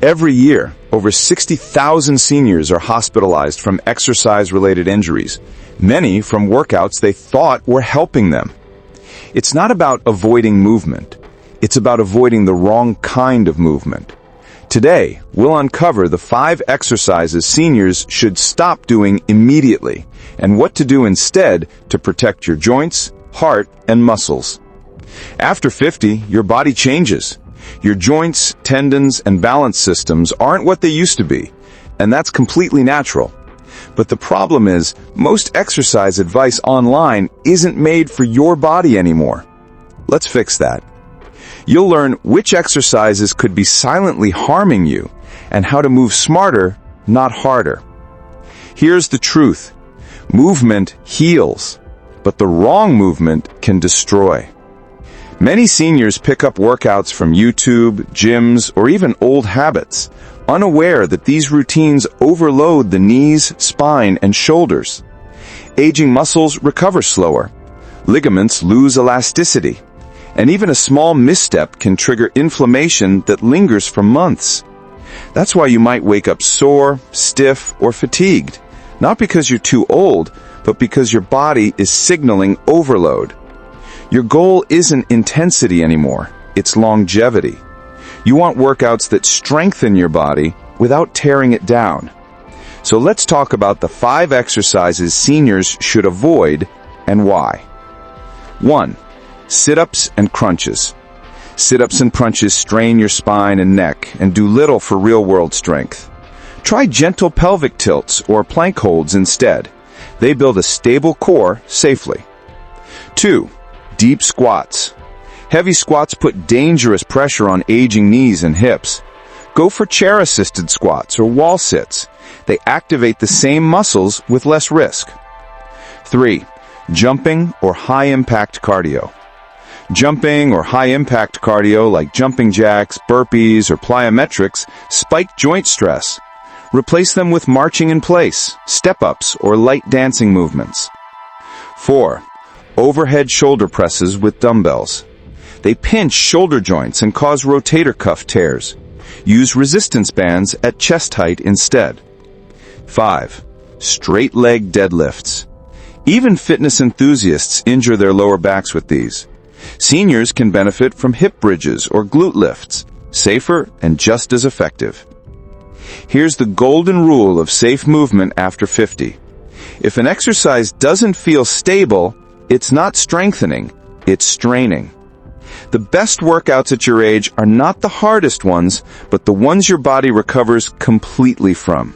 Every year, over 60,000 seniors are hospitalized from exercise-related injuries, many from workouts they thought were helping them. It's not about avoiding movement. It's about avoiding the wrong kind of movement. Today, we'll uncover the 5 exercises seniors should stop doing immediately and what to do instead to protect your joints, heart, and muscles. After 50, your body changes. Your joints, tendons, and balance systems aren't what they used to be, and that's completely natural. But the problem is, most exercise advice online isn't made for your body anymore. Let's fix that. You'll learn which exercises could be silently harming you and how to move smarter, not harder. Here's the truth. Movement heals, but the wrong movement can destroy. Many seniors pick up workouts from YouTube, gyms, or even old habits, unaware that these routines overload the knees, spine, and shoulders. Aging muscles recover slower. Ligaments lose elasticity. And even a small misstep can trigger inflammation that lingers for months. That's why you might wake up sore, stiff, or fatigued, not because you're too old, but because your body is signaling overload. Your goal isn't intensity anymore, it's longevity. You want workouts that strengthen your body without tearing it down. So let's talk about the 5 exercises seniors should avoid and why. 1. Sit-ups and crunches. Sit-ups and crunches strain your spine and neck and do little for real-world strength. Try gentle pelvic tilts or plank holds instead. They build a stable core safely. 2. Deep squats. Heavy squats put dangerous pressure on aging knees and hips. Go for chair-assisted squats or wall sits. They activate the same muscles with less risk. 3. Jumping or high-impact cardio. Jumping or high-impact cardio like jumping jacks, burpees, or plyometrics spike joint stress. Replace them with marching in place, step-ups, or light dancing movements. 4. Overhead shoulder presses with dumbbells. They pinch shoulder joints and cause rotator cuff tears. Use resistance bands at chest height instead. 5. Straight leg deadlifts. Even fitness enthusiasts injure their lower backs with these. Seniors can benefit from hip bridges or glute lifts, safer and just as effective. Here's the golden rule of safe movement after 50. If an exercise doesn't feel stable, it's not strengthening, it's straining. The best workouts at your age are not the hardest ones, but the ones your body recovers completely from.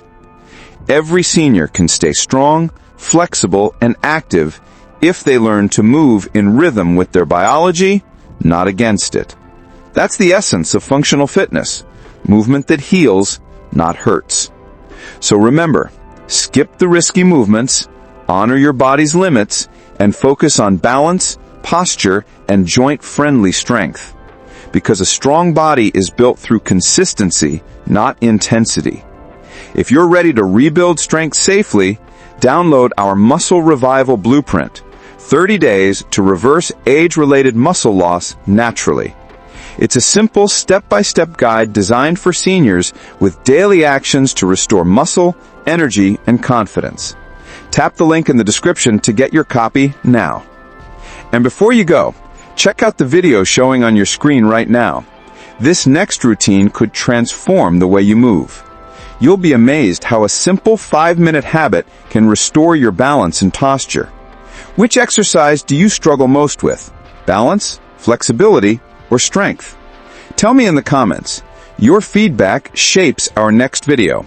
Every senior can stay strong, flexible, and active if they learn to move in rhythm with their biology, not against it. That's the essence of functional fitness, movement that heals, not hurts. So remember, skip the risky movements, honor your body's limits, and focus on balance, posture, and joint-friendly strength. Because a strong body is built through consistency, not intensity. If you're ready to rebuild strength safely, download our Muscle Revival Blueprint, 30 days to reverse age-related muscle loss naturally. It's a simple step-by-step guide designed for seniors with daily actions to restore muscle, energy, and confidence. Tap the link in the description to get your copy now. And before you go, check out the video showing on your screen right now. This next routine could transform the way you move. You'll be amazed how a simple 5-minute habit can restore your balance and posture. Which exercise do you struggle most with? Balance, flexibility, or strength? Tell me in the comments. Your feedback shapes our next video.